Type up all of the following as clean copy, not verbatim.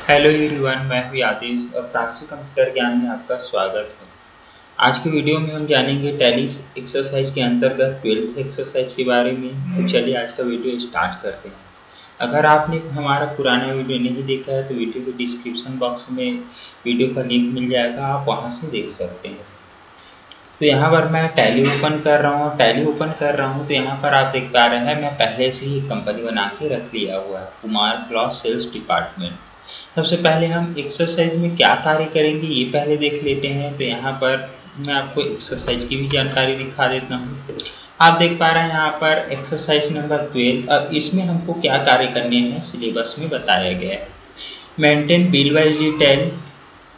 Hello everyone, मैं हूं आदिश और प्राची कंप्यूटर ज्ञान में आपका स्वागत है। आज की वीडियो में हम जानेंगे टैली एक्सरसाइज के अंतर्गत 12th एक्सरसाइज के बारे में। तो चलिए आज का वीडियो स्टार्ट करते हैं। अगर आपने हमारा पुराना वीडियो नहीं देखा है तो वीडियो के डिस्क्रिप्शन बॉक्स में वीडियो का लिंक मिल जाएगा, आप वहां से देख सकते हैं। तो यहाँ पर मैं टैली ओपन कर रहा हूँ तो यहाँ पर आप देख पा रहे हैं मैं पहले से ही कंपनी बना के रख लिया हुआ है, कुमार क्लॉथ सेल्स डिपार्टमेंट। सबसे पहले हम एक्सरसाइज में क्या कार्य करेंगे ये पहले देख लेते हैं। तो यहाँ पर मैं आपको एक्सरसाइज की भी जानकारी दिखा देता हूँ। आप देख पा रहे हैं यहाँ पर एक्सरसाइज नंबर 12। अब इसमें हमको क्या कार्य करने हैं सिलेबस में बताया गया है। Maintain bill wise detail,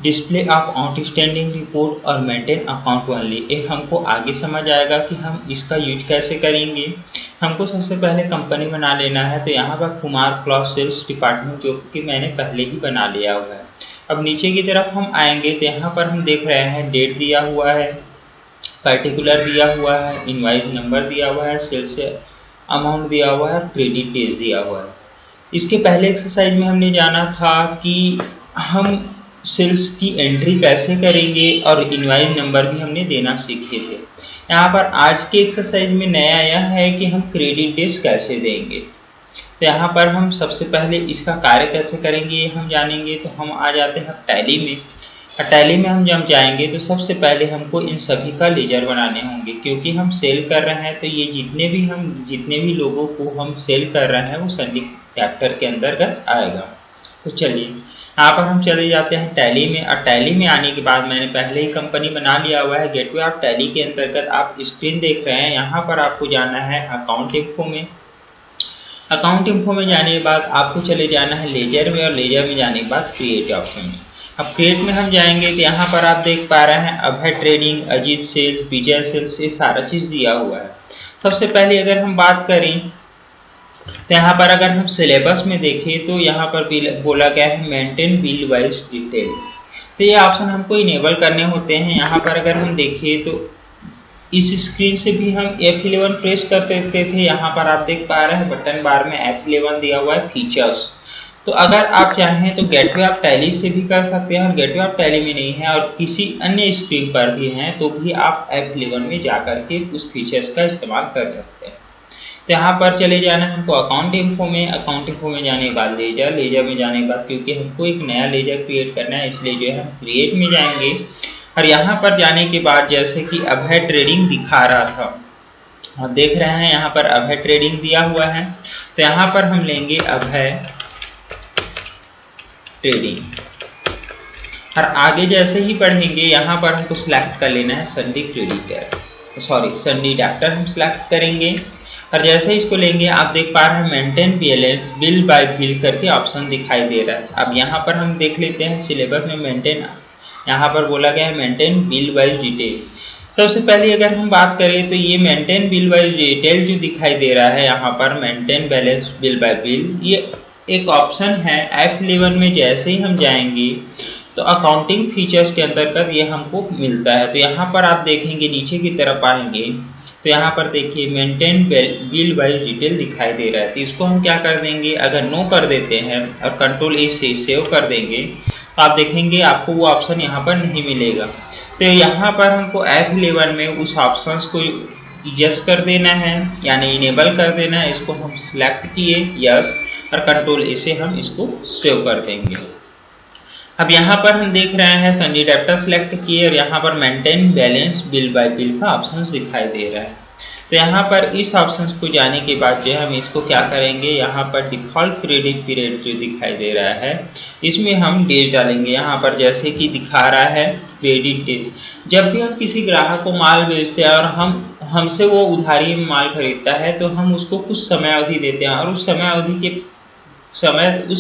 display of outstanding report और मेंटेन अकाउंट ओनली। ये हमको आगे समझ आएगा कि हम इसका यूज कैसे करेंगे। हमको सबसे पहले कंपनी बना लेना है। तो यहाँ पर कुमार क्लॉथ सेल्स डिपार्टमेंट जो कि मैंने पहले ही बना लिया हुआ है। अब नीचे की तरफ हम आएंगे तो यहाँ पर हम देख रहे हैं डेट दिया हुआ है, पर्टिकुलर दिया हुआ है, इनवाइस नंबर दिया हुआ है, सेल्स अमाउंट दिया हुआ है, क्रेडिट डेज दिया हुआ है। इसके पहले एक्सरसाइज में हमने जाना था कि हम सेल्स की एंट्री कैसे करेंगे और इनवाइस नंबर भी हमने देना सीखे थे। यहाँ पर आज के एक्सरसाइज में नया यह है कि हम क्रेडिट डेज कैसे देंगे। तो यहाँ पर हम सबसे पहले इसका कार्य कैसे करेंगे ये हम जानेंगे। तो हम आ जाते हैं टैली में। टैली में हम जब जाएंगे तो सबसे पहले हमको इन सभी का लेजर बनाने होंगे, क्योंकि हम सेल कर रहे हैं। तो ये जितने भी लोगों को हम सेल कर रहे हैं वो सभी चैप्टर के अंतर्गत आएगा। तो चलिए यहाँ पर हम चले जाते हैं टैली में। और टैली में आने के बाद मैंने पहले ही कंपनी बना लिया हुआ है। गेटवे ऑफ टैली के अंतर्गत आप स्क्रीन देख रहे हैं। यहाँ पर आपको जाना है अकाउंट इन्फो में। अकाउंट इन्फो में जाने के बाद आपको चले जाना है लेजर में, और लेजर में जाने के बाद क्रिएट ऑप्शन में। अब क्रिएट में हम जाएंगे तो यहाँ पर आप देख पा रहे हैं अभय ट्रेडिंग, अजीत सेल्स, विजय सेल्स, ये सारा चीज दिया हुआ है। सबसे पहले अगर हम बात करें तो यहाँ पर अगर हम सिलेबस में देखें तो यहाँ पर बोला गया है मेंटेन बिल वाइज डिटेल। तो ये ऑप्शन हमको इनेबल करने होते हैं। यहाँ पर अगर हम देखें तो इस स्क्रीन से भी हम F11 प्रेस कर सकते थे। यहाँ पर आप देख पा रहे हैं बटन बार में F11 दिया हुआ है फीचर्स। तो अगर आप चाहें तो गेटवे ऑफ टैली से भी कर सकते हैं, और गेटवे ऑफ टैली में नहीं है और किसी अन्य स्क्रीन पर भी हैं तो भी आप F11 में जाकर के उस फीचर्स का इस्तेमाल कर सकते हैं। तो यहाँ पर चले जाना है हमको अकाउंट इन्फो में। अकाउंट इन्फो में जाने के बाद लेजर में जाने के बाद क्योंकि हमको एक नया लेजर क्रिएट करना है इसलिए जो है हम क्रिएट में जाएंगे। और यहाँ पर जाने के बाद जैसे कि अभय ट्रेडिंग दिखा रहा था, आप देख रहे हैं यहाँ पर अभय ट्रेडिंग दिया हुआ है। तो यहाँ पर हम लेंगे अभय ट्रेडिंग, और आगे जैसे ही पढ़ेंगे यहाँ पर हमको सिलेक्ट कर लेना है सन्नी डॉक्टर हम सिलेक्ट करेंगे। और जैसे इसको लेंगे आप देख पा रहे हैं maintain balance bill bye bill करके ऑप्शन दिखाई दे रहा है। अब यहाँ पर हम देख लेते हैं सिलेबस में मेंटेन, यहाँ पर बोला गया है मेंटेन बिल वाइज डिटेल। सबसे पहले अगर हम बात करें तो ये मेंटेन बिल वाइज डिटेल जो दिखाई दे रहा है यहाँ पर maintain balance bill bye bill, ये एक ऑप्शन है। F11 में जैसे ही हम जाएंगे तो अकाउंटिंग फीचर्स के अंतर्गत ये हमको मिलता है। तो यहाँ पर आप देखेंगे नीचे की तरफ आएंगे तो यहाँ पर देखिए मेंटेन बिल वाइज डिटेल दिखाई दे रहा है। तो इसको हम क्या कर देंगे, अगर नो कर देते हैं और कंट्रोल ए से सेव कर देंगे तो आप देखेंगे आपको वो ऑप्शन यहाँ पर नहीं मिलेगा। तो यहाँ पर हमको F11 में उस ऑप्शन को यस कर देना है, यानी इनेबल कर देना है। इसको हम सिलेक्ट किए यस, और कंट्रोल ए से हम इसको सेव कर देंगे। अब यहाँ पर हम देख रहे हैं सन्नी डेप्टर सिलेक्ट किए और यहाँ पर maintain balance bill bye bill का ऑप्शन दिखाई दे रहा है। तो यहाँ पर इस ऑप्शन को जाने के बाद जो हम इसको क्या करेंगे, यहाँ पर डिफॉल्ट क्रेडिट पीरियड जो दिखाई दे रहा है इसमें हम डेज डालेंगे। यहाँ पर जैसे कि दिखा रहा है क्रेडिट डेज, जब भी हम किसी ग्राहक को माल बेचते हैं और हमसे वो उधारी में माल खरीदता है तो हम उसको कुछ समय अवधि देते हैं, और उस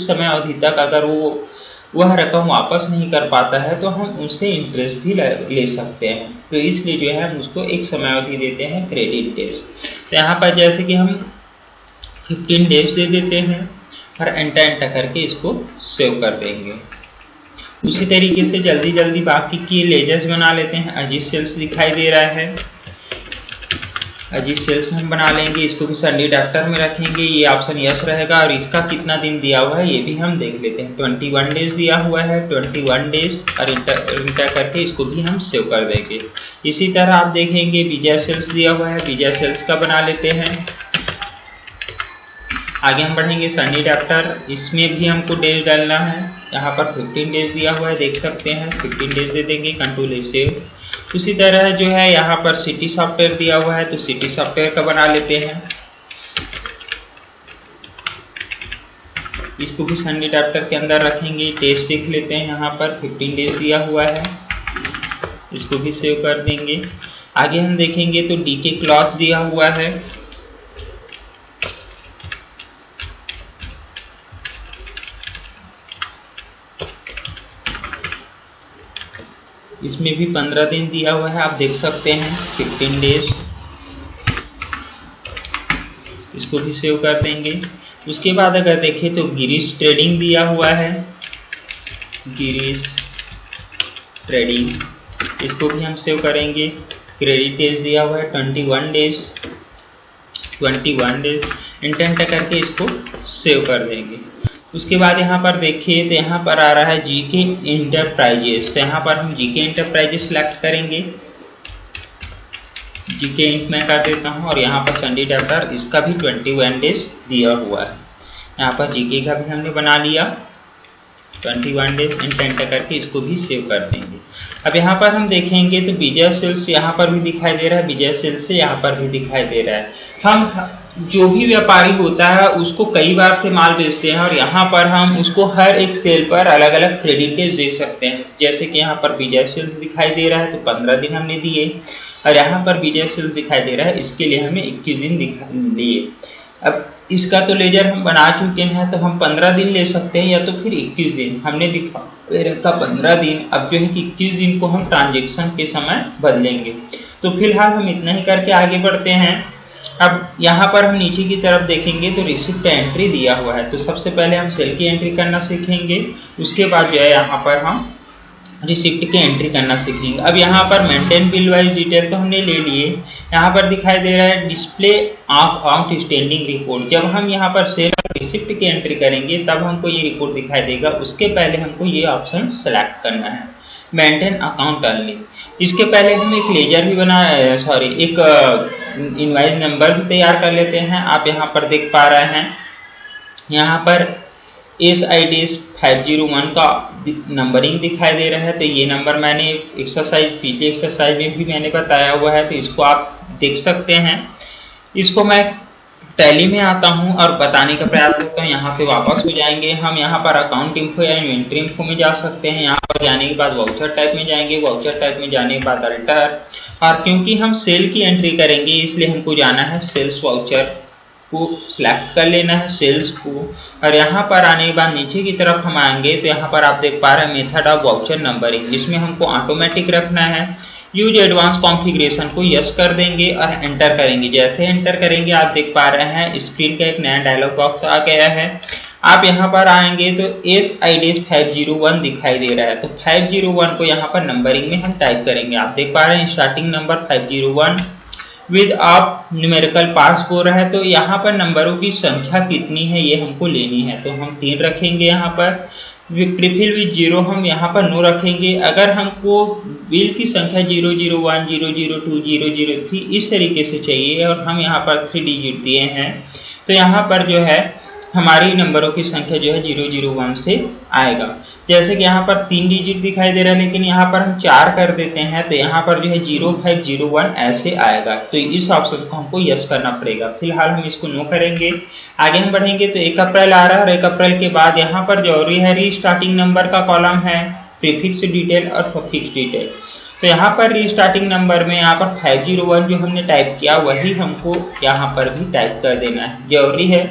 समय अवधि तक अगर वह रकम वापस नहीं कर पाता है तो हम उससे इंटरेस्ट भी ले सकते हैं। तो इसलिए जो है हम उसको एक समय अवधि देते हैं क्रेडिट डेज। तो यहाँ पर जैसे कि हम 15 डेज दे देते हैं और एंटर करके इसको सेव कर देंगे। उसी तरीके से जल्दी बाकी की लेजर्स बना लेते हैं। अजीत सेल्स दिखाई दे रहा है, जी सेल्स हम बना लेंगे, इसको भी संडे डॉक्टर में रखेंगे, ये ऑप्शन यस रहेगा। और इसका कितना दिन दिया हुआ है ये भी हम देख लेते हैं। 21 डेज दिया हुआ है, 21 डेज, और इंटर करके इसको भी हम सेव कर देंगे। इसी तरह आप देखेंगे विजय सेल्स दिया हुआ है, विजय सेल्स का बना लेते हैं। आगे हम बढ़ेंगे संडे डॉक्टर, इसमें भी हमको डेज डालना है। यहाँ पर 15 डेज दिया हुआ है, देख सकते हैं 15 डेज दे देंगे, कंट्रोल सेव। उसी तरह जो है यहाँ पर सिटी सॉफ्टवेयर दिया हुआ है, तो सिटी सॉफ्टवेयर का बना लेते हैं। इसको भी संडे डॉक्टर के अंदर रखेंगे। टेस्ट देख लेते हैं, यहाँ पर 15 डेज दिया हुआ है, इसको भी सेव कर देंगे। आगे हम देखेंगे तो डीके क्लॉज दिया हुआ है, इसमें भी 15 दिन दिया हुआ है, आप देख सकते हैं 15 डेज, इसको भी सेव कर देंगे। उसके बाद अगर देखें तो गिरीश ट्रेडिंग दिया हुआ है, गिरीश ट्रेडिंग, इसको भी हम सेव करेंगे। क्रेडिट डेज दिया हुआ है 21 डेज, 21 डेज, इंटेंट करके इसको सेव कर देंगे। उसके बाद यहाँ पर देखिए तो यहाँ पर आ रहा है जीके इंटरप्राइजेस, तो यहाँ पर हम जीके इंटरप्राइजेस सेलेक्ट करेंगे। जीके इंट में कर देता हूँ, और यहाँ पर संडे डॉक्टर, इसका भी 21 डेज दिया हुआ है। यहाँ पर जीके का भी हमने बना लिया 21 डेज, इंटेंट करके इसको भी सेव कर देंगे। अब यहाँ पर हम देखेंगे तो विजय सेल्स यहाँ पर भी दिखाई दे रहा है, विजय सेल्स से यहाँ पर भी दिखाई दे रहा है। हम जो भी व्यापारी होता है उसको कई बार से माल बेचते हैं, और यहाँ पर हम उसको हर एक सेल पर अलग अलग क्रेडिट डेज देख सकते हैं। जैसे कि यहाँ पर विजय सेल्स दिखाई दे रहा है तो 15 दिन हमने दिए, और यहाँ पर विजय सेल्स दिखाई दे रहा है, इसके लिए हमें 21 दिन दिए। अब इसका तो लेजर हम बना चुके हैं, तो हम 15 दिन ले सकते हैं या तो फिर 21 दिन। हमने दिखा रखा 15 दिन, अब जो है कि 21 दिन को हम ट्रांजेक्शन के समय बदलेंगे। तो फिलहाल हम इतना ही करके आगे बढ़ते हैं। अब यहाँ पर हम नीचे की तरफ देखेंगे तो रिसिप्ट एंट्री दिया हुआ है, तो सबसे पहले हम सेल की एंट्री करना सीखेंगे, उसके बाद जो है यहाँ पर हम रिसिप्ट की एंट्री करना सीखेंगे। अब यहाँ पर मेंटेन बिल वाइज डिटेल तो हमने ले लिए, यहाँ पर दिखाई दे रहा है display of account standing report. जब हम यहाँ पर सेल और रिसिप्ट की एंट्री करेंगे तब हमको ये रिपोर्ट दिखाई देगा, उसके पहले हमको ये ऑप्शन सेलेक्ट करना है, मेंटेन अकाउंट ओनली। इसके पहले हम एक लेजर भी एक इनवाइस नंबर भी तैयार कर लेते हैं। आप यहाँ पर देख पा रहे हैं, यहाँ पर SIDS 501 का नंबरिंग दिखाई दे रहा है, तो ये नंबर मैंने पिछले एक्सरसाइज में भी मैंने बताया हुआ है, तो इसको आप देख सकते हैं। इसको मैं टैली में आता हूं और बताने का प्रयास करता हूं। यहाँ पे वापस हो जाएंगे, हम यहाँ पर अकाउंट इन्फो या इन्वेंट्री इन्फो में जा सकते हैं। यहाँ पर जाने के बाद वाउचर टाइप में जाएंगे, वाउचर टाइप में जाने के बाद अल्टर, और क्योंकि हम सेल की एंट्री करेंगे इसलिए हमको जाना है सेल्स वाउचर को सिलेक्ट कर लेना है, सेल्स को। और यहाँ पर आने के बाद नीचे की तरफ हम आएंगे तो यहाँ पर आप देख पा रहे हैं मेथड ऑफ वाउचर नंबरिंग, जिसमें हमको ऑटोमेटिक रखना है। यूज एडवांस कॉन्फ़िगरेशन को यस कर देंगे और एंटर करेंगे। जैसे एंटर करेंगे आप देख पा रहे हैं स्क्रीन का एक नया डायलॉग बॉक्स आ गया है। आप यहाँ पर आएंगे तो SIDS 501 दिखाई दे रहा है, तो 501 को यहाँ पर नंबरिंग में हम टाइप करेंगे। आप देख पा रहे हैं स्टार्टिंग नंबर 501 विद आप न्यूमेरिकल पास हो रहा है, तो यहाँ पर नंबरों की संख्या कितनी है ये हमको लेनी है, तो हम 3 रखेंगे। यहाँ पर प्रीफिल विद 0 हम यहाँ पर नो रखेंगे। अगर हमको बिल की संख्या 001, 002, 003 इस तरीके से चाहिए और हम यहाँ पर 3 डिजिट दिए हैं, तो यहाँ पर जो है हमारी नंबरों की संख्या जो है 001 से आएगा। जैसे कि यहाँ पर 3 डिजिट दिखाई दे रहा है, लेकिन यहाँ पर हम 4 कर देते हैं तो यहाँ पर जो है 0501 ऐसे आएगा। तो इस ऑप्शन को हमको यस करना पड़ेगा। फिलहाल हम इसको नो करेंगे। आगे हम बढ़ेंगे तो 1 अप्रैल आ रहा है और 1 अप्रैल के बाद यहाँ पर जरूरी है रीस्टार्टिंग नंबर का कॉलम है, प्रीफिक्स डिटेल और सफिक्स डिटेल। तो यहाँ पर रीस्टार्टिंग नंबर में यहाँ पर 501 जो हमने टाइप किया वही हमको यहाँ पर भी टाइप कर देना है, जरूरी है।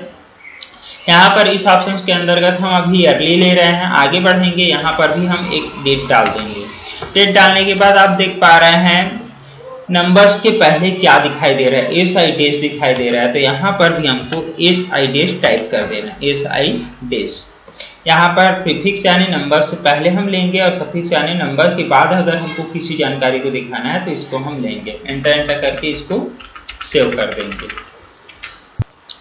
यहाँ पर इस ऑप्शन के अंतर्गत हम अभी ईयरली ले रहे हैं। आगे बढ़ेंगे, यहाँ पर भी हम एक डेट डाल देंगे। डेट डालने के बाद आप देख पा रहे हैं नंबर्स के पहले क्या दिखाई दे रहा है, SIDS दिखाई दे रहा है, तो यहाँ पर भी हमको SIDS टाइप कर देना, SIDS। यहाँ पर प्रीफिक्स यानी नंबर से पहले हम लेंगे और सफिक्स यानी नंबर के बाद अगर हमको किसी जानकारी को दिखाना है तो इसको हम लेंगे। एंटर करके इसको सेव कर देंगे।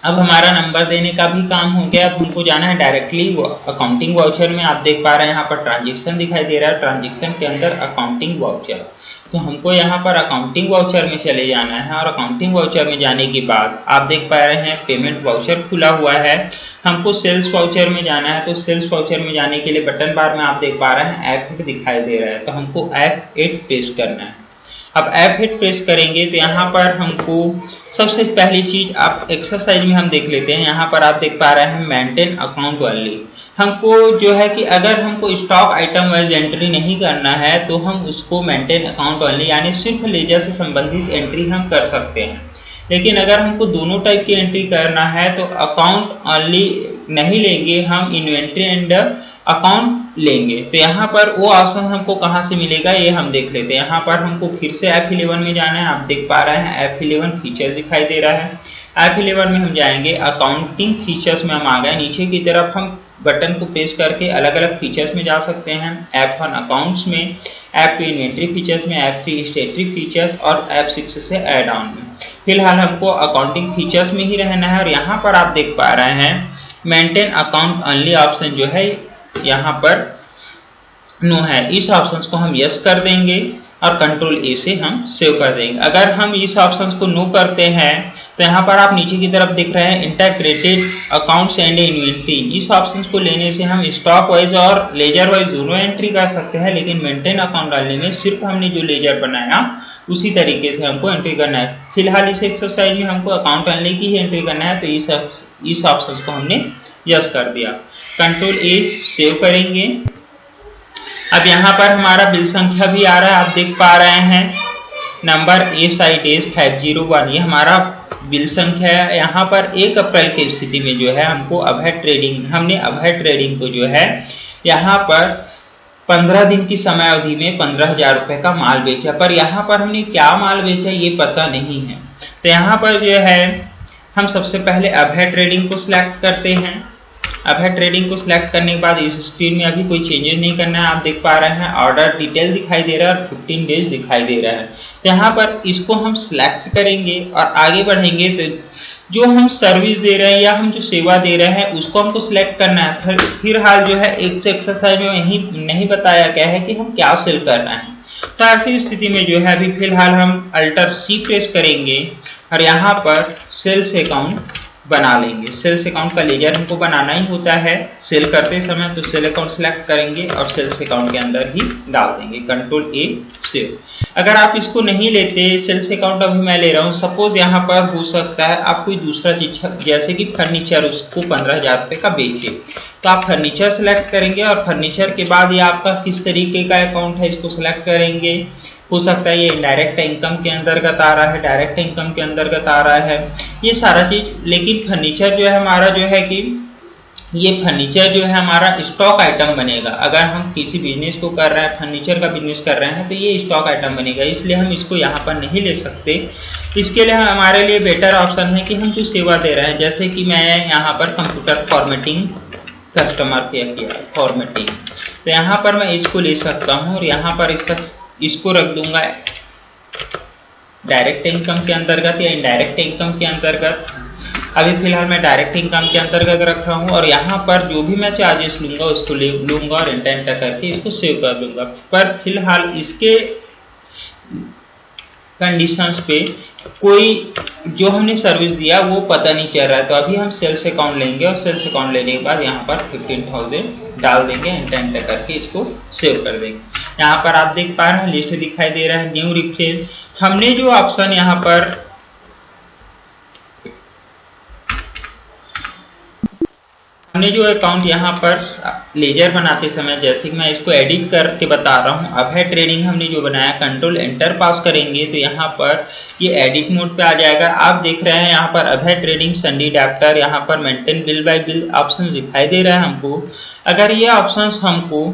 अब हमारा नंबर देने का भी काम हो गया। अब हमको जाना है डायरेक्टली अकाउंटिंग वाउचर में। आप देख पा रहे हैं यहाँ पर ट्रांजेक्शन दिखाई दे रहा है, ट्रांजेक्शन के अंदर अकाउंटिंग वाउचर। तो हमको यहाँ पर अकाउंटिंग वाउचर में चले जाना है और अकाउंटिंग वाउचर में जाने के बाद आप देख पा रहे हैं पेमेंट वाउचर खुला हुआ है। हमको सेल्स वाउचर में जाना है, तो सेल्स वाउचर में जाने के लिए बटन बार में आप देख पा रहे हैं F8 दिखाई दे रहा है, तो हमको F8 प्रेस करना है। अब F8 प्रेस करेंगे तो यहाँ पर हमको सबसे पहली चीज आप एक्सरसाइज में हम देख लेते हैं। यहाँ पर आप देख पा रहे हैं मेंटेन अकाउंट ओनली। हमको जो है कि अगर हमको स्टॉक आइटम वाइज एंट्री नहीं करना है तो हम उसको मेंटेन अकाउंट ओनली यानी सिर्फ लेजर से संबंधित एंट्री हम कर सकते हैं। लेकिन अगर हमको दोनों टाइप की एंट्री करना है तो अकाउंट ओनली नहीं लेंगे, हम इन्वेंट्री एंड अकाउंट लेंगे। तो यहाँ पर वो ऑप्शन हमको कहाँ से मिलेगा ये हम देख लेते हैं। यहाँ पर हमको फिर से F11 में जाना है। आप देख पा रहे हैं F11 फीचर दिखाई दे रहा है। F11 में हम जाएंगे, अकाउंटिंग फीचर्स में हम आ गए। नीचे की तरफ हम बटन को प्रेस करके अलग अलग फीचर्स में जा सकते हैं। F1 अकाउंट्स में, F2 इन्वेंट्री फीचर्स में, F3 स्टेटरी फीचर्स और F6 से एड ऑन में। फिलहाल हमको अकाउंटिंग फीचर्स में ही रहना है और यहाँ पर आप देख पा रहे हैं मेंटेन अकाउंट ओनली ऑप्शन जो है यहाँ पर नो है। इस ऑप्शन को हम यस कर देंगे और कंट्रोल ए से हम सेव कर देंगे। अगर हम इस ऑप्शन को नो करते हैं तो यहाँ पर आप नीचे की तरफ देख रहे हैं इंटीग्रेटेड अकाउंट्स एंड इन्वेंट्री। इस ऑप्शन को लेने से हम स्टॉक वाइज और लेजर वाइज दोनों एंट्री कर सकते हैं, लेकिन मेंटेन अकाउंट डालने में सिर्फ हमने जो लेजर बनाया उसी तरीके से हमको एंट्री करना है। फिलहाल इस एक्सरसाइज में हमको अकाउंट ओनली की ही एंट्री करना है, तो इस ऑप्शन को हमने यस कर दिया। कंट्रोल ए सेव करेंगे। अब यहाँ पर हमारा बिल संख्या भी आ रहा है, आप देख पा रहे हैं नंबर A/501, ये हमारा बिल संख्या है। यहाँ पर 1 अप्रैल की स्थिति में जो है हमको अभय ट्रेडिंग को जो है यहाँ पर 15 दिन की समय अवधि में 15,000 रुपए का माल बेचा, पर यहाँ पर हमने क्या माल बेचा ये पता नहीं है। तो यहाँ पर जो है हम सबसे पहले अभय ट्रेडिंग को सिलेक्ट करते हैं। अभय ट्रेडिंग को सिलेक्ट करने के बाद इस स्क्रीन में अभी कोई चेंजेस नहीं करना है। आप देख पा रहे हैं ऑर्डर डिटेल दिखाई दे रहा है और 15 डेज दिखाई दे रहा है। तो यहाँ पर इसको हम सिलेक्ट करेंगे और आगे बढ़ेंगे तो जो हम सर्विस दे रहे हैं या हम जो सेवा दे रहे हैं उसको हमको सिलेक्ट करना है। फिलहाल जो है एक एक्सरसाइज में यही नहीं बताया गया है कि हम क्या सेल कर रहे हैं। तो ऐसी स्थिति में जो है अभी फिलहाल हम अल्टर C प्रेस करेंगे और यहाँ पर सेल्स अकाउंट बना लेंगे। सेल्स अकाउंट का लेजर हमको बनाना ही होता है सेल करते समय, तो सेल अकाउंट सिलेक्ट करेंगे और सेल्स अकाउंट के अंदर ही डाल देंगे। कंट्रोल ए सेव। अगर आप इसको नहीं लेते सेल्स अकाउंट अभी मैं ले रहा हूँ, सपोज यहाँ पर हो सकता है आप कोई दूसरा चीज जैसे कि फर्नीचर उसको 15,000 रुपए का बेचे, तो आप फर्नीचर सेलेक्ट करेंगे और फर्नीचर के बाद ये आपका किस तरीके का अकाउंट है इसको सिलेक्ट करेंगे। हो सकता है ये इनडायरेक्ट इनकम के अंतर्गत आ रहा है, डायरेक्ट इनकम के अंतर्गत आ रहा है, ये सारा चीज। लेकिन फर्नीचर जो है हमारा जो है कि ये फर्नीचर जो है हमारा स्टॉक आइटम बनेगा। अगर हम किसी बिजनेस को कर रहे हैं, फर्नीचर का बिजनेस कर रहे हैं, तो ये स्टॉक आइटम बनेगा, इसलिए हम इसको यहाँ पर नहीं ले सकते। इसके लिए हमारे लिए बेटर ऑप्शन है कि हम जो सेवा दे रहे हैं, जैसे कि मैं यहाँ पर कंप्यूटर फॉर्मेटिंग कस्टमर केयर किया फॉर्मेटिंग, तो यहाँ पर मैं इसको ले सकता हूँ और यहाँ पर इसको रख दूंगा डायरेक्ट इनकम के अंतर्गत या इनडायरेक्ट इनकम के अंतर्गत। अभी फिलहाल मैं डायरेक्ट इनकम के अंतर्गत रख रहा हूँ और यहाँ पर जो भी मैं चार्जेस लूंगा उसको लूंगा और एंटर करके इसको सेव कर दूंगा। पर फिलहाल इसके कंडीशंस पे कोई जो हमने सर्विस दिया वो पता नहीं चल रहा है, तो अभी हम सेल्स अकाउंट लेंगे और सेल्स अकाउंट लेने के बाद यहाँ पर 15,000 डाल देंगे, एंटर करके इसको सेव कर देंगे। यहाँ पर आप देख पा रहे हैं लिस्ट दिखाई दे रहा है, न्यू रिफ्रेश। हमने जो ऑप्शन यहाँ पर हमने जो अकाउंट यहाँ पर लेजर बनाते समय, जैसे कि मैं इसको एडिट करके बता रहा हूँ, अभय ट्रेडिंग हमने जो बनाया, कंट्रोल एंटर पास करेंगे तो यहाँ पर ये एडिट मोड पे आ जाएगा। आप देख रहे हैं यहाँ पर अभय ट्रेडिंग संडी डॉक्टर, यहाँ पर maintain bill bye bill option दिखाई दे रहा है हमको। अगर ये ऑप्शन हमको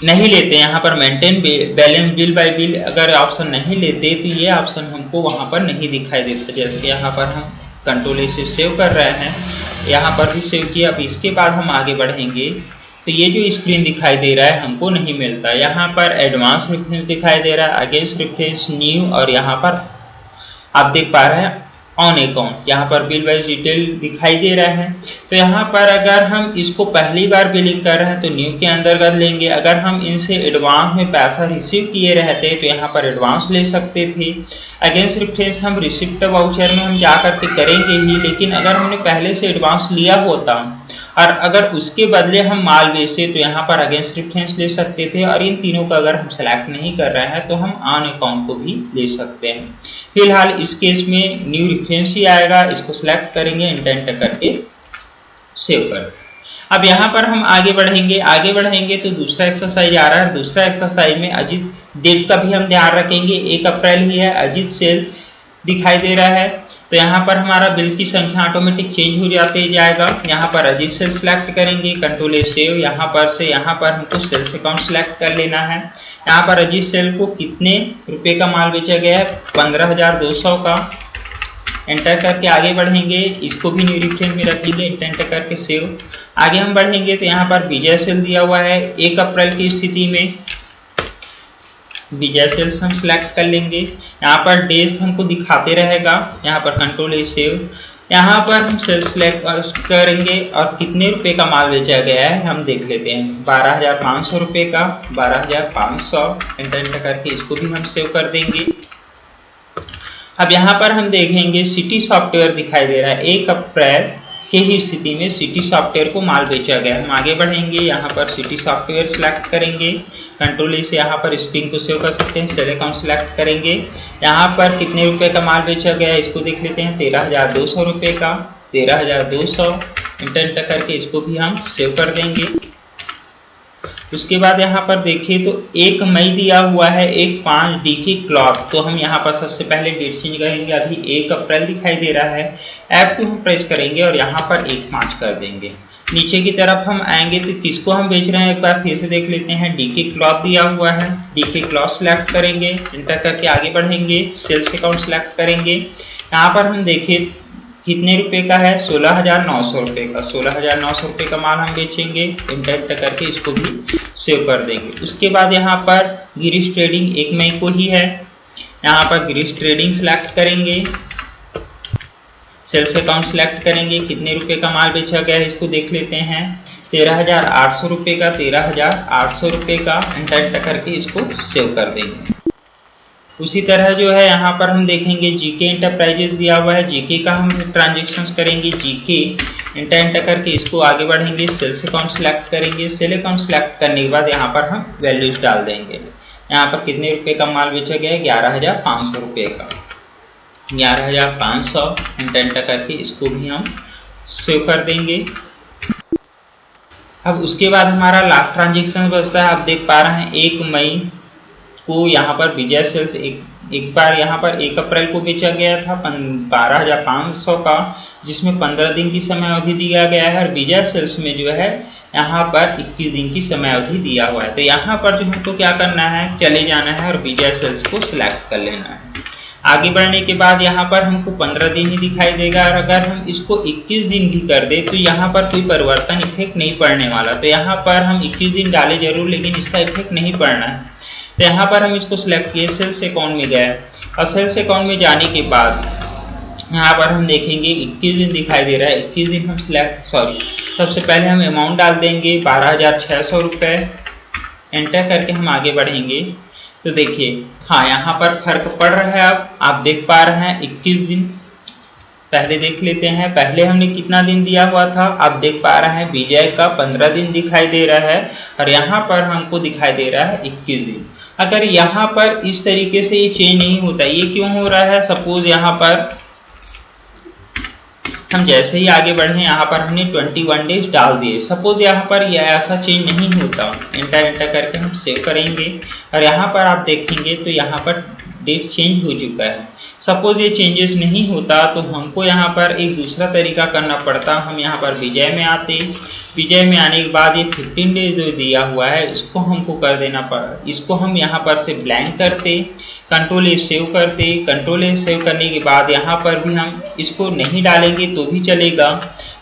नहीं लेते, यहाँ पर maintain balance bill bye bill अगर ऑप्शन नहीं लेते तो ये ऑप्शन हमको वहां पर नहीं दिखाई देता। जैसे कि यहाँ पर हम कंट्रोल ए से सेव कर रहे हैं, यहाँ पर भी सेव किया। अब इसके बाद हम आगे बढ़ेंगे तो ये जो स्क्रीन दिखाई दे रहा है हमको नहीं मिलता। यहाँ पर एडवांस रेफरेंस दिखाई दे रहा है, अगेंस्ट रेफरेंस, न्यू, और यहाँ पर आप देख पा रहे हैं ऑन अकाउंट, यहाँ पर बिल वाइज डिटेल दिखाई दे रहा है। तो यहाँ पर अगर हम इसको पहली बार बिलिंग कर रहे हैं तो न्यू के अंतर्गत लेंगे। अगर हम इनसे एडवांस में पैसा रिसीव किए रहते तो यहाँ पर एडवांस ले सकते थे। अगेंस्ट रेफरेंस हम रिसिप्ट वाउचर में हम जा करके करेंगे ही, लेकिन अगर हमने पहले से एडवांस लिया होता और अगर उसके बदले हम माल बेचे तो यहाँ पर अगेंस्ट रेफरेंस ले सकते थे। और इन तीनों का अगर हम सेलेक्ट नहीं कर रहे हैं तो हम ऑन अकाउंट को भी ले सकते हैं। फिलहाल इस केस में न्यू रेफरेंस ही आएगा, इसको सिलेक्ट करेंगे, इंटेंट करके सेव कर। अब यहाँ पर हम आगे बढ़ेंगे तो दूसरा एक्सरसाइज आ रहा है। दूसरा एक्सरसाइज में अजीत डेट का भी हम ध्यान रखेंगे, 1 अप्रैल ही है, अजीत सेल दिखाई दे रहा है। तो यहाँ पर हमारा बिल की संख्या ऑटोमेटिक चेंज हो जाते जाएगा। यहाँ पर अजीत सेल सिलेक्ट करेंगे, कंट्रोल ए सेव, यहाँ पर हमको सेल्स अकाउंट सिलेक्ट कर लेना है। यहाँ पर अजीत सेल को कितने रुपए का माल बेचा गया है, 15,200 का। एंटर करके आगे बढ़ेंगे, इसको भी न्यू रेफरेंस में रखेंगे, एंटर करके सेव। आगे हम बढ़ेंगे तो यहाँ पर विजय सेल दिया हुआ है 1 अप्रैल की स्थिति में, विजय सेल्स हम सिलेक्ट कर लेंगे। यहाँ पर डेज हमको दिखाते रहेगा, यहाँ पर कंट्रोल ए सेव। यहाँ पर हम सेल्स सिलेक्ट करेंगे और कितने रुपए का माल बेचा गया है हम देख लेते हैं, 12,500 रुपए का, 12,500। एंटर करके इसको भी हम सेव कर देंगे। अब यहाँ पर हम देखेंगे सिटी सॉफ्टवेयर दिखाई दे रहा है, 1 अप्रैल के ही स्थिति में सिटी सॉफ्टवेयर को माल बेचा गया। हम आगे बढ़ेंगे, यहाँ पर सिटी सॉफ्टवेयर सिलेक्ट करेंगे, कंट्रोल ए से यहाँ पर स्ट्रिंग को सेव कर सकते हैं, सेल अकाउंट सिलेक्ट करेंगे। यहाँ पर कितने रुपए का माल बेचा गया है इसको देख लेते हैं, 13,200 रुपए का, 13,200। इंटर करके इसको भी हम सेव कर देंगे। उसके बाद यहाँ पर देखिए तो 1 मई दिया हुआ है, 1/5 डीके क्लॉथ। तो हम यहाँ पर सबसे पहले डेट चेंज करेंगे, अभी 1 अप्रैल दिखाई दे रहा है, F2 हम प्रेस करेंगे और यहाँ पर 1/5 कर देंगे। नीचे की तरफ हम आएंगे तो किसको हम बेच रहे हैं एक बार फिर से देख लेते हैं, डीके क्लॉथ दिया हुआ है, डीके क्लॉथ सिलेक्ट करेंगे, एंटर करके आगे बढ़ेंगे, सेल्स अकाउंट सिलेक्ट करेंगे। यहाँ पर हम देखें कितने रुपए का है, 16,900 रुपए का, 16,900 रुपए का माल हम बेचेंगे। एंटर करके इसको भी सेव कर देंगे। उसके बाद यहाँ पर गिरीश ट्रेडिंग 1 मई को ही है, यहाँ पर गिरीश ट्रेडिंग सिलेक्ट करेंगे, सेल्स अकाउंट सिलेक्ट करेंगे, कितने रुपए का माल बेचा गया है इसको देख लेते हैं, 13,800 रुपए का, 13,800 रुपए का। एंटर करके इसको सेव कर देंगे। उसी तरह जो है यहाँ पर हम देखेंगे जीके एंटरप्राइजेज दिया हुआ है, जीके का हम ट्रांजेक्शन्स करेंगे, जीके एंटर करके इसको आगे बढ़ेंगे, सेल्स अकाउंट सिलेक्ट करेंगे, सेल अकाउंट सिलेक्ट करने के बाद यहाँ पर हम वैल्यूज डाल देंगे। यहाँ पर कितने रुपए का माल बेचा गया है, 11,500 रुपए का, 11,500। एंटर करके इसको भी हम सेव कर देंगे। अब उसके बाद हमारा लास्ट ट्रांजेक्शन बचता है, आप देख पा रहे हैं 1 मई को यहाँ पर विजय सेल्स एक बार यहाँ पर 1 अप्रैल को बेचा गया था 12,500 का, जिसमें 15 दिन की समय अवधि दिया गया है। और विजय सेल्स में जो है यहाँ पर 21 दिन की समय अवधि दिया हुआ है। तो यहाँ पर जो हमको क्या करना है, चले जाना है और विजय सेल्स को सिलेक्ट कर लेना है। आगे बढ़ने के बाद यहाँ पर हमको 15 दिन ही दिखाई देगा, और अगर हम इसको 21 दिन भी कर दे तो यहाँ पर कोई परिवर्तन इफेक्ट नहीं पड़ने वाला। तो यहाँ पर हम 21 दिन डाले जरूर, लेकिन इसका इफेक्ट नहीं पड़ना है। तो यहाँ पर हम इसको सिलेक्ट किए, सेल्स अकाउंट में गए, और सेल्स अकाउंट में जाने के बाद यहाँ पर हम देखेंगे 21 दिन दिखाई दे रहा है। 21 दिन हम सबसे पहले हम अमाउंट डाल देंगे 12,600 रुपये। एंटर करके हम आगे बढ़ेंगे तो देखिए हाँ यहाँ पर फर्क पड़ रहा है। अब आप देख पा रहे हैं 21 दिन, पहले देख लेते हैं पहले हमने कितना दिन दिया हुआ था। आप देख पा रहे हैं विजय का 15 दिन दिखाई दे रहा है, और यहाँ पर हमको दिखाई दे रहा है 21 दिन। अगर यहाँ पर इस तरीके से ये चेंज नहीं होता, ये क्यों हो रहा है, सपोज यहाँ पर हम जैसे ही आगे बढ़े यहाँ पर हमने 21 डेज डाल दिए, सपोज यहाँ पर यह ऐसा चेंज नहीं होता। एंटर करके हम सेव करेंगे, और यहाँ पर आप देखेंगे तो यहाँ पर डेट चेंज हो चुका है। सपोज ये चेंजेस नहीं होता तो हमको यहाँ पर एक दूसरा तरीका करना पड़ता। हम यहाँ पर विजय में आते, विजय में आने के बाद ये 15 डेज जो दिया हुआ है इसको हमको कर देना पड़ा, इसको हम यहाँ पर से ब्लैंक करते, कंट्रोल ए सेव करते। कंट्रोल ए सेव करने के बाद यहाँ पर भी हम इसको नहीं डालेंगे तो भी चलेगा।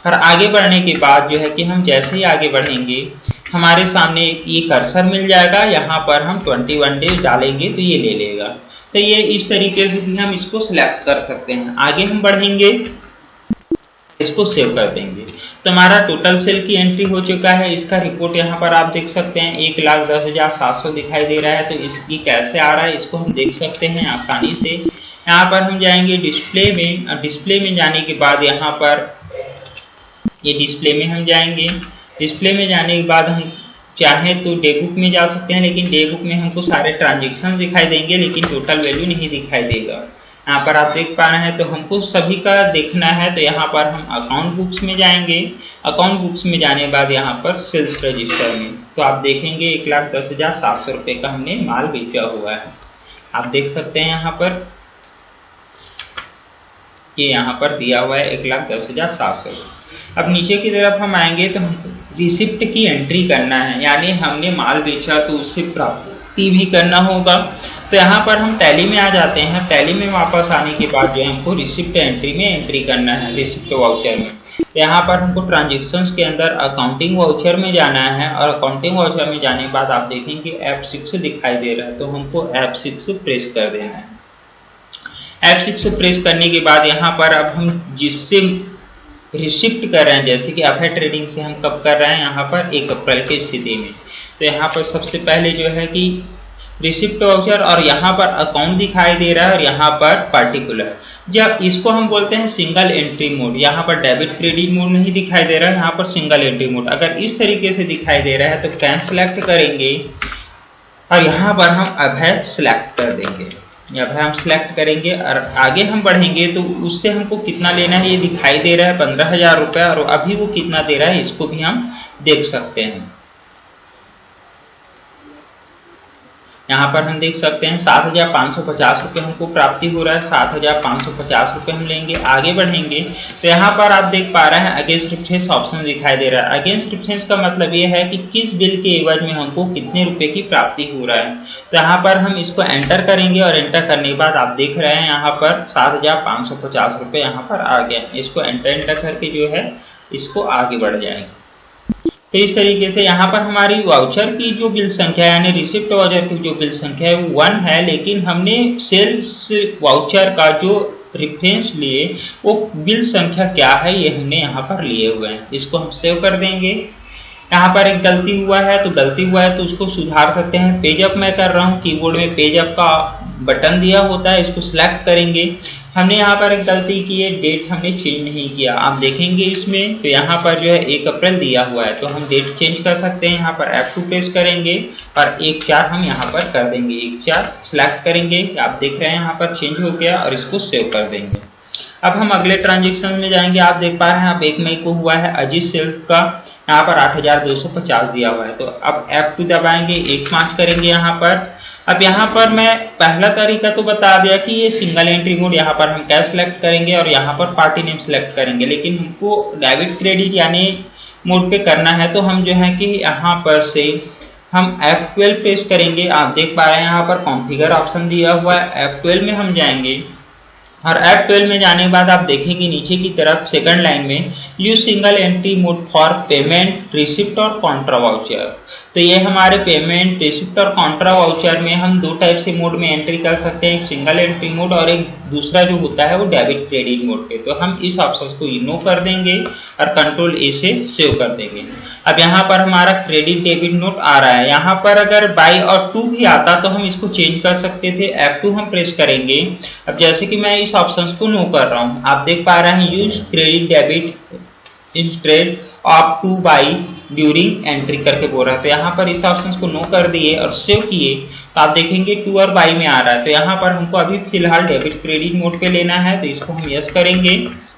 और आगे बढ़ने के बाद जो है कि हम जैसे ही आगे बढ़ेंगे हमारे सामने ये कर्सर मिल जाएगा, यहाँ पर हम 21 डेज डालेंगे तो ये ले लेगा। तो ये इस तरीके से भी हम इसको सिलेक्ट कर सकते हैं। आगे हम बढ़ेंगे, इसको सेव कर देंगे। तो हमारा टोटल सेल की एंट्री हो चुका है। इसका रिपोर्ट यहाँ पर आप देख सकते हैं 1,10,700 दिखाई दे रहा है। तो इसकी कैसे आ रहा है इसको हम देख सकते हैं आसानी से। यहाँ पर हम जाएंगे डिस्प्ले में, डिस्प्ले में जाने के बाद यहाँ पर ये डिस्प्ले में हम जाएंगे। डिस्प्ले में जाने के बाद हम चाहे तो डे बुक में जा सकते हैं, लेकिन डे बुक में हमको सारे ट्रांजेक्शन दिखाई देंगे लेकिन टोटल वैल्यू नहीं दिखाई देगा। यहाँ पर आप देख पा रहे हैं, तो हमको सभी का देखना है। तो यहाँ पर हम अकाउंट बुक्स में जाएंगे। अकाउंट बुक्स में जाने के बाद यहाँ पर सेल्स रजिस्टर में तो आप देखेंगे 1,10,700 रुपये का हमने माल बेचा हुआ है। आप देख सकते हैं यहाँ पर ये यहाँ पर दिया हुआ है 1,10,700। अब नीचे की तरफ हम आएंगे तो हमको रिसिप्ट की एंट्री करना है, यानी हमने माल बेचा तो उससे प्राप्ति भी करना होगा। तो यहाँ पर हम टैली में आ जाते हैं। टैली में वापस आने के बाद जो है हमको रिसिप्ट एंट्री में एंट्री करना है, रिसिप्ट वाउचर में। तो यहाँ पर हमको ट्रांजेक्शन्स के अंदर अकाउंटिंग वाउचर में जाना है और अकाउंटिंग वाउचर में जाने के बाद आप देखेंगे F6 दिखाई दे रहा है, तो हमको F6 प्रेस कर देना है। F6 प्रेस करने के बाद यहाँ पर अब हम जिससे रिसिप्ट कर रहे हैं, जैसे कि अभय ट्रेडिंग से हम कब कर रहे हैं, यहाँ पर 1 अप्रैल की स्थिति में। तो यहाँ पर सबसे पहले जो है कि रिसिप्ट वाउचर और यहाँ पर अकाउंट दिखाई दे रहा है और यहाँ पर पार्टिकुलर, जब इसको हम बोलते हैं सिंगल एंट्री मोड। यहाँ पर डेबिट क्रेडिट मोड नहीं दिखाई दे रहा है, यहाँ पर सिंगल एंट्री मोड। अगर इस तरीके से दिखाई दे रहा है तो कैन सेलेक्ट करेंगे और यहाँ पर हम अभय सेलेक्ट कर देंगे। अभय हम सेलेक्ट करेंगे और आगे हम बढ़ेंगे तो उससे हमको कितना लेना है ये दिखाई दे रहा है 15,000 रुपया, और अभी वो कितना दे रहा है इसको भी हम देख सकते हैं। यहाँ पर हम देख सकते हैं 7,550 रुपये हमको प्राप्ति हो रहा है। 7,550 रुपये हम लेंगे, आगे बढ़ेंगे तो यहाँ पर आप देख पा रहे हैं अगेंस्ट रिफरेंस ऑप्शन दिखाई दे रहा है। अगेंस्ट रिफरेंस का मतलब ये है कि किस बिल के एवज में हमको कितने रुपए की प्राप्ति हो रहा है। तो यहाँ पर हम इसको एंटर करेंगे और एंटर करने के बाद आप देख रहे हैं यहाँ पर 7,550 रुपये यहाँ पर आ गया। इसको एंटर करके जो है इसको आगे बढ़ जाएंगे। तो इस तरीके से यहाँ पर हमारी वाउचर की जो बिल संख्या है, यानी रिसिप्ट वाउचर की जो बिल संख्या है वो 1 है, लेकिन हमने सेल्स वाउचर का जो रेफरेंस लिए वो बिल संख्या क्या है ये हमने यहाँ पर लिए हुए हैं। इसको हम सेव कर देंगे। यहाँ पर एक गलती हुआ है तो उसको सुधार सकते हैं। पेज अप मैं कर रहा हूँ, कीबोर्ड में पेज अप का बटन दिया होता है, इसको सिलेक्ट करेंगे। हमने यहाँ पर एक गलती की है, डेट हमने चेंज नहीं किया। आप देखेंगे इसमें तो यहाँ पर जो है 1 अप्रैल दिया हुआ है, तो हम डेट चेंज कर सकते हैं। यहाँ पर F2 प्रेस करेंगे और 1/4 हम यहाँ पर कर देंगे। 1/4 सिलेक्ट करेंगे, आप देख रहे हैं यहाँ पर चेंज हो गया और इसको सेव कर देंगे। अब हम अगले ट्रांजेक्शन में जाएंगे। आप देख पा रहे हैं अब 1 मई को हुआ है अजीत सेल्स का, यहाँ पर 8,250 दिया हुआ है। तो अब F2 दबाएंगे, 1/5 करेंगे यहाँ पर। अब यहाँ पर मैं पहला तरीका तो बता दिया कि ये सिंगल एंट्री मोड, यहाँ पर हम कैश सेलेक्ट करेंगे और यहाँ पर पार्टी नेम सेलेक्ट करेंगे, लेकिन हमको डेबिट क्रेडिट यानी मोड पे करना है। तो हम जो है कि यहाँ पर से हम F12 प्रेस करेंगे। आप देख पा रहे हैं यहाँ पर कॉन्फ़िगर ऑप्शन दिया हुआ है। F12 में हम जाएंगे और F12 में जाने के बाद आप देखेंगे नीचे की तरफ सेकंड लाइन में use single entry mode for payment, receipt और कॉन्ट्रा वाउचर। तो ये हमारे पेमेंट, रिसिप्ट और कॉन्ट्रा वाउचर में हम 2 टाइप से मोड में एंट्री कर सकते हैं, एक सिंगल एंट्री मोड और एक दूसरा जो होता है वो डेबिट क्रेडिट मोड पे। तो हम इस ऑप्शन को नो कर देंगे और कंट्रोल ए से सेव कर देंगे। अब यहाँ पर हमारा क्रेडिट डेबिट नोट आ रहा है। यहाँ पर अगर बाई और 2 भी आता तो हम इसको चेंज कर सकते थे। F2 हम प्रेस करेंगे। अब जैसे कि मैं इस ऑप्शन को नो कर रहा हूँ, आप देख पा रहे हैं use credit debit instead of two by during entry करके बोल रहा है। तो यहाँ पर इस ऑप्शन को नो कर दिए और सेव किए तो आप देखेंगे 2 और बाई में आ रहा है। तो यहाँ पर हमको अभी फिलहाल डेबिट क्रेडिट मोड पे लेना है, तो इसको हम यस करेंगे,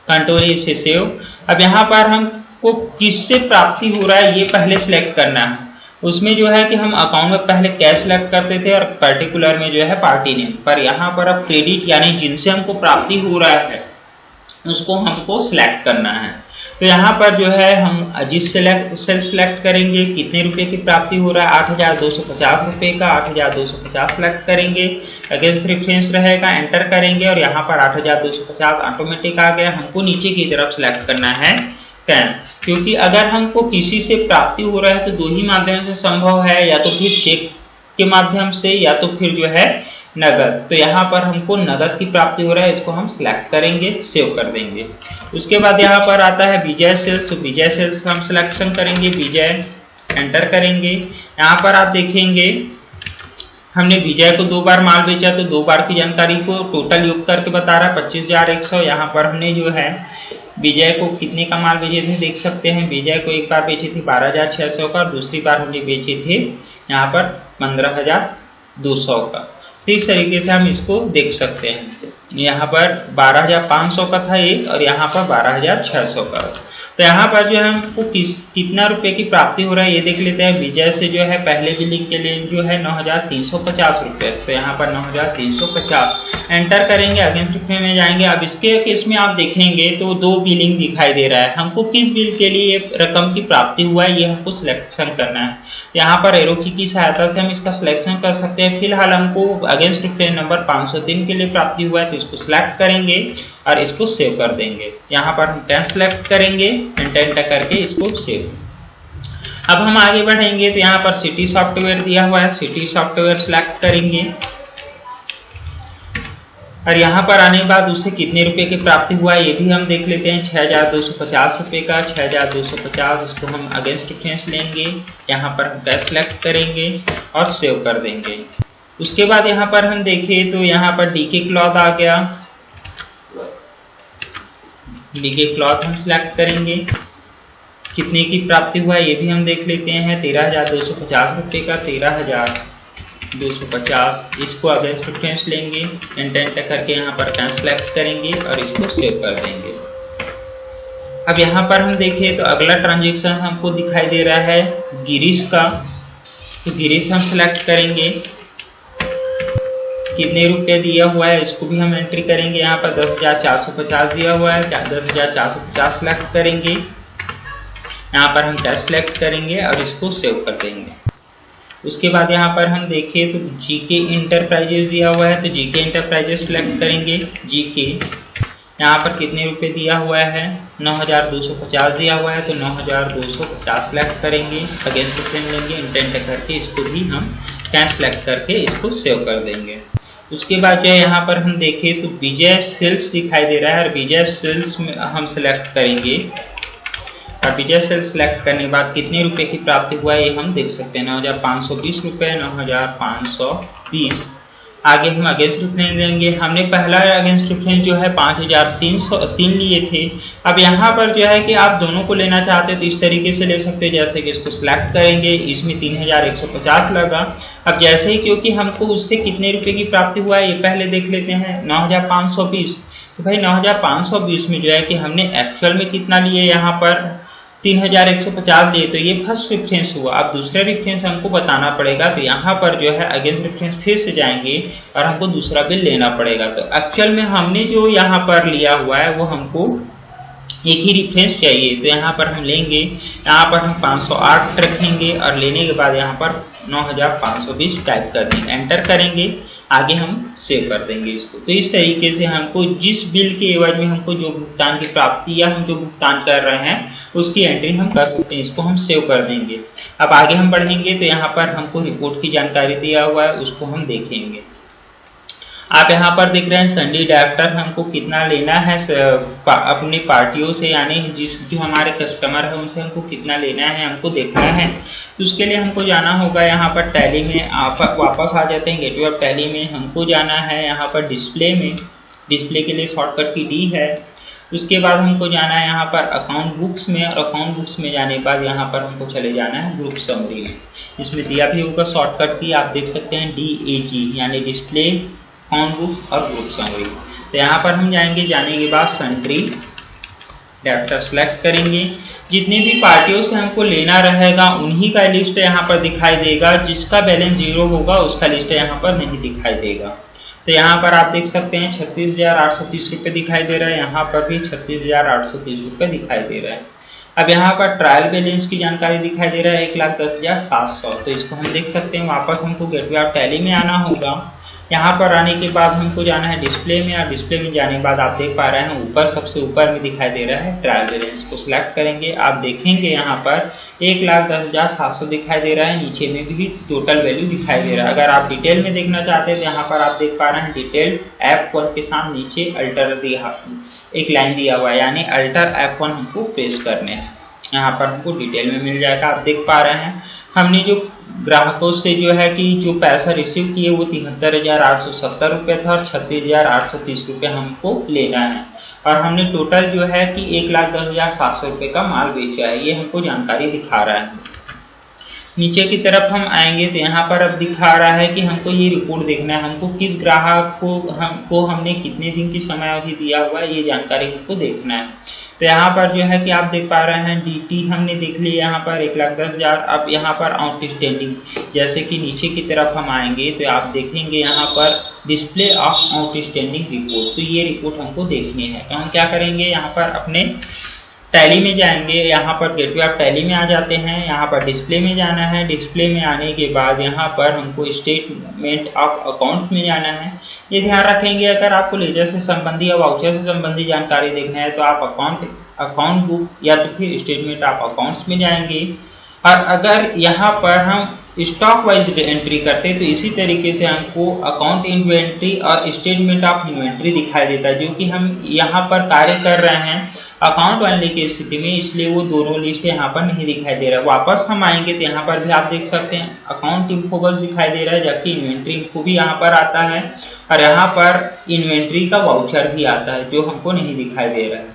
कंट्रोल ए से सेव। अब यहाँ पर हमको किससे प्राप्ति हो रहा है ये पहले सिलेक्ट करना है। उसमें जो है कि हम अकाउंट में पहले कैश सेलेक्ट करते थे और पर्टिकुलर में जो है पार्टी नेम, पर यहाँ पर अब क्रेडिट यानी जिनसे हमको प्राप्ति हो रहा है उसको हमको सिलेक्ट करना है। तो यहाँ पर जो है हम अजीत सेल सेलेक्ट करेंगे, कितने रुपए की प्राप्ति हो रहा है 8,250 रुपए का, 8,250 सेलेक्ट करेंगे। अगेंस्ट रेफरेंस रहेगा, एंटर करेंगे और यहाँ पर 8,250 ऑटोमेटिक आ गया। हमको नीचे की तरफ सेलेक्ट करना है कैन। क्योंकि अगर हमको किसी से प्राप्ति हो रहा है तो दो ही माध्यम से संभव है, या तो फिर चेक के माध्यम से या तो फिर जो है नगद। तो यहाँ पर हमको नगद की प्राप्ति हो रहा है, इसको हम सिलेक्ट करेंगे, सेव कर देंगे। उसके बाद यहाँ पर आता है विजय सेल्स, तो विजय सेल्स का हम सिलेक्शन करेंगे, विजय एंटर करेंगे। यहाँ पर आप देखेंगे हमने विजय को 2 बार माल बेचा, तो 2 बार की जानकारी को टोटल योग करके बता रहा है 25,100। यहाँ पर हमने जो है विजय को कितने का माल बेचे थे देख सकते हैं। विजय को एक बार बेचे थे 12,600 का और दूसरी बार हमने बेचे थे यहाँ पर 15,200 का। तो इस तरीके से हम इसको देख सकते हैं। यहाँ पर 12,500 का था एक और यहाँ पर 12,600 का। तो यहाँ पर जो है हमको कितना रुपए की प्राप्ति हो रहा है ये देख लेते हैं। विजय से जो है पहले बिलिंग के लिए जो है 9,350 रुपये, तो यहाँ पर 9,350 एंटर करेंगे, अगेंस्ट रुपये में जाएंगे। अब इसके केस में आप देखेंगे तो 2 बिलिंग दिखाई दे रहा है। हमको किस बिल के लिए रकम की प्राप्ति हुआ है ये हमको सिलेक्शन करना है। यहाँ पर एरो की सहायता से हम इसका सिलेक्शन कर सकते हैं। फिलहाल हमको अगेंस्ट रुपये नंबर 503 के लिए प्राप्ति हुआ है, तो इसको सिलेक्ट करेंगे और इसको सेव कर देंगे। यहाँ पर हम 10 सेलेक्ट करेंगे, एंटर करके इसको सेव। अब हम आगे बढ़ेंगे तो यहाँ पर सिटी सॉफ्टवेयर दिया हुआ है, सिटी सॉफ्टवेयर सिलेक्ट करेंगे और यहाँ पर आने के बाद उससे कितने रुपए की प्राप्ति हुआ है ये भी हम देख लेते हैं। 6,250 रुपये का 6,250, इसको हम अगेंस्ट रेफरेंस लेंगे। यहाँ पर हम कैश सेलेक्ट करेंगे और सेव कर देंगे। उसके बाद यहाँ पर हम देखें तो यहाँ पर डीके क्लॉथ आ गया, डीके क्लॉथ हम सिलेक्ट करेंगे। कितने की प्राप्ति हुआ है ये भी हम देख लेते हैं। 13,250 रुपये का 13,250, इसको अगेंस्ट रेफरेंस लेंगे, एंटर करके यहाँ पर कैश सेलेक्ट करेंगे और इसको सेव कर देंगे। अब यहाँ पर हम देखें तो अगला ट्रांजेक्शन हमको दिखाई दे रहा है गिरीश का, तो गिरीश हम सिलेक्ट करेंगे। कितने रुपए दिया हुआ है इसको भी हम एंट्री करेंगे। यहाँ पर 10,450 दिया हुआ है, 10,450 सेलेक्ट करेंगे। यहाँ पर हम कैश सेलेक्ट करेंगे और इसको सेव कर देंगे। उसके बाद यहाँ पर हम देखें तो जीके इंटरप्राइजेस दिया हुआ है, तो जीके इंटरप्राइजेस सेलेक्ट करेंगे। जीके यहाँ पर कितने रुपए दिया हुआ है 9,250 दिया हुआ है, तो 9,250 सेलेक्ट करेंगे, अगेंस्ट रेफरेंस लेंगे, इंटेंट करके इसको भी हम कैश सेलेक्ट करके इसको सेव कर देंगे। उसके बाद जो यहाँ पर हम देखें तो विजय सेल्स दिखाई दे रहा है और विजय सेल्स में हम सिलेक्ट करेंगे और विजय सेल्स सिलेक्ट करने के बाद कितने रुपए की प्राप्ति हुआ है ये हम देख सकते हैं। 9,520 रुपये, 9,520। आगे हम अगेंस्ट रेफरेंस लेंगे। हमने पहला अगेंस्ट रेफरेंस जो है 5,303 लिए थे। अब यहाँ पर जो है कि आप दोनों को लेना चाहते हैं तो इस तरीके से ले सकते हैं, जैसे कि इसको सिलेक्ट करेंगे, इसमें 3,150 लगा। अब जैसे ही क्योंकि हमको उससे कितने रुपए की प्राप्ति हुआ है ये पहले देख लेते हैं, 9,520। तो भाई 9,520 में जो है कि हमने एक्चुअल में कितना लिए, यहाँ पर 3,150 लिए, तो ये फर्स्ट रेफरेंस हुआ। अब दूसरा रेफरेंस हमको बताना पड़ेगा, तो यहाँ पर जो है अगेंस्ट रेफरेंस फिर से जाएंगे और हमको दूसरा बिल लेना पड़ेगा। तो एक्चुअल में हमने जो यहाँ पर लिया हुआ है वो हमको एक ही रेफरेंस चाहिए, तो यहाँ पर हम लेंगे, यहाँ पर हम 508 रखेंगे और लेने के बाद यहाँ पर 9,520 टाइप कर देंगे, एंटर करेंगे, आगे हम सेव कर देंगे इसको। तो इस तरीके से हमको जिस बिल के एवज में हमको जो भुगतान की प्राप्ति या हम जो भुगतान कर रहे हैं उसकी एंट्री हम कर सकते हैं, इसको हम सेव कर देंगे। अब आगे हम बढ़ेंगे तो यहाँ पर हमको रिपोर्ट की जानकारी दिया हुआ है, उसको हम देखेंगे। आप यहाँ पर देख रहे हैं संडे डायरेक्टर हमको कितना लेना है अपनी पार्टियों से, यानी जो हमारे कस्टमर है उनसे हमको कितना लेना है हमको देखना है। तो उसके लिए हमको जाना होगा यहाँ पर टैली में, आप वापस आ जाते हैं गेटवे ऑफ टैली में, हमको जाना है यहाँ पर डिस्प्ले में, डिस्प्ले के लिए शॉर्टकट की डी है। उसके बाद हमको जाना है यहाँ पर अकाउंट बुक्स में, और अकाउंट बुक्स में जाने के बाद यहाँ पर हमको चले जाना है ग्रुप समरी में। इसमें दिया भी होगा शॉर्टकट की, आप देख सकते हैं DAG, यानी डिस्प्ले, अकाउंट बुक और ग्रुप समरी। तो यहाँ पर हम जाएंगे, जाने के बाद सन्ट्री डायरेक्टर सेलेक्ट करेंगे। जितनी भी पार्टियों से हमको लेना रहेगा उन्हीं का लिस्ट यहाँ पर दिखाई देगा, जिसका बैलेंस 0 होगा उसका लिस्ट यहाँ पर नहीं दिखाई देगा। तो यहाँ पर आप देख सकते हैं 36,830 रुपये दिखाई दे रहा है, यहाँ पर भी 36,830 रुपये दिखाई दे रहा है। अब यहाँ पर ट्रायल बैलेंस की जानकारी दिखाई दे रहा है 1,10,700, तो इसको हम देख सकते हैं। वापस हमको गेटवे ऑफ टैली में आना होगा यहाँ पर आने के बाद हमको जाना है डिस्प्ले में, और डिस्प्ले में जाने के बाद आप देख पा रहे हैं ऊपर सबसे ऊपर में दिखाई दे रहा है ट्रायल बैलेंस को सिलेक्ट करेंगे। आप देखेंगे यहाँ पर 1,10,700 दिखाई दे रहा है, नीचे में भी टोटल वैल्यू दिखाई दे रहा है। अगर आप डिटेल में देखना चाहते हैं तो यहाँ पर आप देख पा रहे हैं डिटेल F1 के साथ नीचे अल्टर दिया, एक लाइन दिया हुआ है, यानी अल्टर F1 हमको प्रेस करने हैं। यहाँ पर हमको डिटेल में मिल जाएगा। आप देख पा रहे हैं हमने जो ग्राहकों से जो है कि जो पैसा रिसीव किए वो 73,870 रुपये था और 36,830 रुपये हमको लेना है, और हमने टोटल जो है कि 1,10,700 रुपये का माल बेचा है, ये हमको जानकारी दिखा रहा है। नीचे की तरफ हम आएंगे तो यहाँ पर अब दिखा रहा है कि हमको ये रिपोर्ट देखना है, हमको किस ग्राहक को हमने कितने दिन की समयावधि दिया हुआ है, ये जानकारी हमको देखना है। तो यहाँ पर जो है कि आप देख पा रहे हैं DT हमने देख लिया यहाँ पर 1,10,000। अब यहाँ पर आउटस्टैंडिंग, जैसे कि नीचे की तरफ हम आएंगे तो आप देखेंगे यहाँ पर डिस्प्ले ऑफ आउटस्टैंडिंग रिपोर्ट, तो ये रिपोर्ट हमको देखनी है। तो हम क्या करेंगे, यहाँ पर अपने टैली में जाएंगे, यहाँ पर गेटवे ऑफ टैली में आ जाते हैं, यहाँ पर डिस्प्ले में जाना है। डिस्प्ले में आने के बाद यहाँ पर हमको स्टेटमेंट ऑफ अकाउंट में जाना है। ये ध्यान रखेंगे अगर आपको लेजर से संबंधी या वाउचर से संबंधी जानकारी देखना है तो आप अकाउंट बुक या तो फिर स्टेटमेंट ऑफ अकाउंट्स में जाएंगे। और अगर यहाँ पर हम स्टॉक वाइज एंट्री करते हैं तो इसी तरीके से हमको अकाउंट इन्वेंट्री और स्टेटमेंट ऑफ इन्वेंट्री दिखाई देता है, जो कि हम यहाँ पर कार्य कर रहे हैं अकाउंट वाले की स्थिति में, इसलिए वो दोनों लिस्ट यहाँ पर नहीं दिखाई दे रहा है। वापस हम आएंगे तो यहाँ पर भी आप देख सकते हैं अकाउंट इन्फो बस दिखाई दे रहा है, जबकि इन्वेंट्री इन्फो भी यहाँ पर आता है, और यहाँ पर इन्वेंट्री का वाउचर भी आता है जो हमको नहीं दिखाई दे रहा है।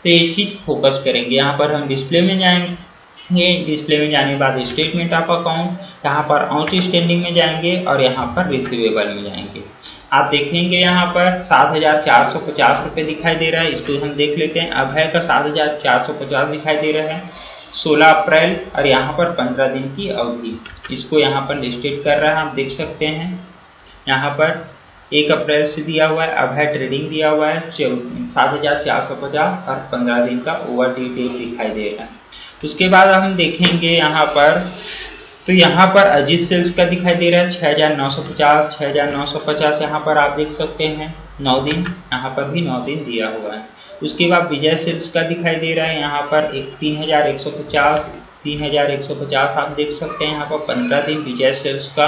तो एक चीज फोकस करेंगे। यहाँ पर हम डिस्प्ले में जाएंगे, डिस्प्ले में जाने के बाद स्टेटमेंट ऑफ अकाउंट, यहाँ पर आउटस्टैंडिंग में जाएंगे और यहाँ पर रिसीवेबल में जाएंगे। आप देखेंगे यहाँ पर 7,450 रुपये दिखाई दे रहा है, इसको हम देख लेते हैं। अभय का 7,450 दिखाई दे रहा है 16 अप्रैल, और यहाँ पर 15 दिन की अवधि, इसको यहाँ पर लिस्टेड कर रहा है। आप देख सकते हैं यहाँ पर 1 अप्रैल से दिया हुआ है, अभय ट्रेडिंग दिया हुआ है 7,450 और 15 दिन का ओवर डिटेल दिखाई दे रहा है। उसके बाद हम देखेंगे यहाँ पर, तो यहाँ पर अजीत सेल्स का दिखाई दे रहा है 6,950, 6,950 यहाँ पर आप देख सकते हैं 9 दिन, यहाँ पर भी 9 दिन दिया हुआ है। उसके बाद विजय सेल्स का दिखाई दे रहा है यहाँ पर 3,150, 3,150 आप देख सकते हैं यहाँ पर 15 दिन विजय सेल्स का।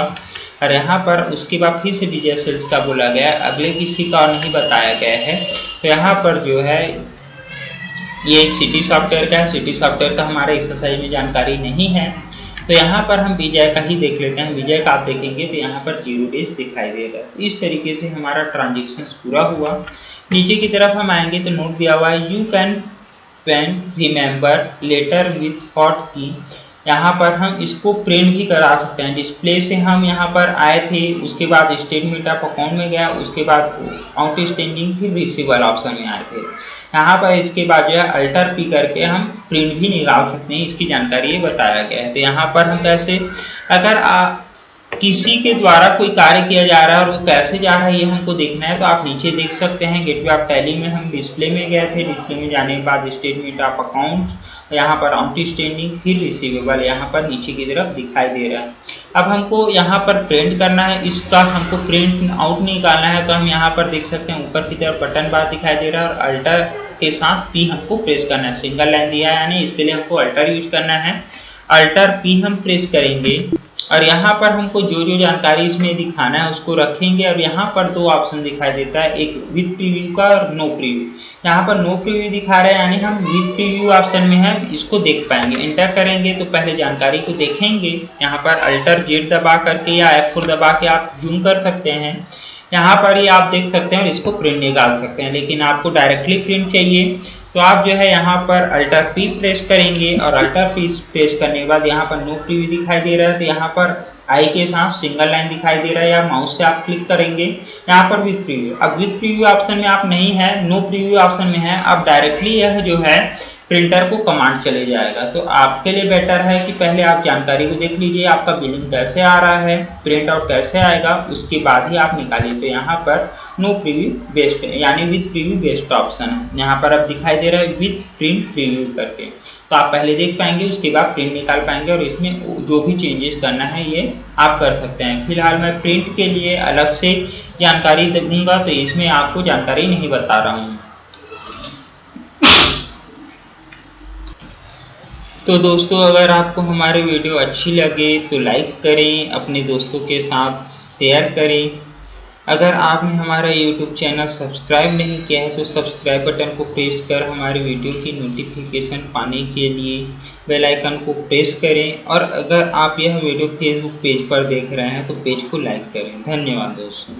और यहाँ पर उसके बाद फिर से विजय सेल्स का बोला गया है, अगले किसी का और नहीं बताया गया है। तो यहाँ पर जो है ये सिटी सॉफ्टवेयर का है, सिटी सॉफ्टवेयर का हमारे एक्सरसाइज में जानकारी नहीं है, तो यहाँ पर हम विजय का ही देख लेते हैं। विजय का आप देखेंगे तो यहाँ पर 0 डेज दिखाई दे रहा है। इस तरीके से हमारा ट्रांजेक्शन पूरा हुआ। नीचे की तरफ हम आएंगे तो नोट दिया हुआ है you can remember letter with hot key, यहाँ पर हम इसको प्रिंट भी करा सकते हैं। डिस्प्ले से हम यहाँ पर आए थे, उसके बाद स्टेटमेंट ऑफ अकाउंट में गया, उसके बाद आउटस्टैंडिंग फिर रिसीवेबल ऑप्शन में आए थे। यहाँ पर इसके बाद जो है अल्टर पी करके हम प्रिंट भी निकाल सकते हैं, इसकी जानकारी ये बताया गया है। तो यहाँ पर हम कैसे, अगर किसी के द्वारा कोई कार्य किया जा रहा है और वो कैसे जा रहा है ये हमको देखना है, तो आप नीचे देख सकते हैं गेटवे ऑफ टैली में हम डिस्प्ले में गए थे, डिस्प्ले में जाने के बाद स्टेटमेंट ऑफ अकाउंट, यहाँ पर आउटस्टैंडिंग फिर रिसीवेबल यहाँ पर नीचे की तरफ दिखाई दे रहा है। अब हमको यहाँ पर प्रिंट करना है, इसका हमको प्रिंट आउट निकालना है, तो हम यहाँ पर देख सकते हैं ऊपर की तरफ बटन बार दिखाई दे रहा है और अल्टर के साथ P हमको प्रेस करना है। सिंगल लाइन दिया है यानी इसके लिए हमको अल्टर यूज करना है। अल्टर P हम प्रेस करेंगे और यहाँ पर हमको जो जो जानकारी इसमें दिखाना है उसको रखेंगे। और यहाँ पर 2 ऑप्शन दिखाई देता है, एक विद प्रीव्यू का और नो प्रीव्यू। यहाँ पर नो प्रीव्यू दिखा रहा है यानी हम विद प्रीव्यू ऑप्शन में है, इसको देख पाएंगे। एंटर करेंगे तो पहले जानकारी को देखेंगे। यहाँ पर अल्टर Z दबा करके या F4 दबा के आप जूम कर सकते हैं। यहाँ पर ये आप देख सकते हैं और इसको प्रिंट निकाल सकते हैं, लेकिन आपको डायरेक्टली प्रिंट चाहिए तो आप जो है यहाँ पर अल्टर P प्रेस करेंगे और अल्टर P प्रेस करने के बाद यहाँ पर नो प्रीव्यू दिखाई दे रहा है, तो यहाँ पर आई के साथ सिंगल लाइन दिखाई दे रहा है, या माउस से आप क्लिक करेंगे यहाँ पर विद प्रीव्यू। अब विद प्रीव्यू ऑप्शन में आप नहीं है, नो प्रीव्यू ऑप्शन में है, आप डायरेक्टली यह जो है प्रिंटर को कमांड चले जाएगा। तो आपके लिए बेटर है कि पहले आप जानकारी को देख लीजिए, आपका बिलिंग कैसे आ रहा है, प्रिंट आउट कैसे आएगा, उसके बाद ही आप निकालिए। तो यहाँ पर नो प्रीव्यू बेस्ट यानी विथ प्रीव्यू बेस्ट ऑप्शन है। यहाँ पर अब दिखाई दे रहा है विथ प्रिंट प्रीव्यू करके, तो आप पहले देख पाएंगे, उसके बाद प्रिंट निकाल पाएंगे और इसमें जो भी चेंजेस करना है ये आप कर सकते हैं। फिलहाल मैं प्रिंट के लिए अलग से जानकारी दूंगा, तो इसमें आपको जानकारी नहीं बता रहा हूँ। तो दोस्तों, अगर आपको हमारी वीडियो अच्छी लगे तो लाइक करें, अपने दोस्तों के साथ शेयर करें। अगर आपने हमारा YouTube चैनल सब्सक्राइब नहीं किया है तो सब्सक्राइब बटन को प्रेस कर हमारी वीडियो की नोटिफिकेशन पाने के लिए बेल आइकन को प्रेस करें। और अगर आप यह वीडियो फेसबुक पेज पर देख रहे हैं तो पेज को लाइक करें। धन्यवाद दोस्तों।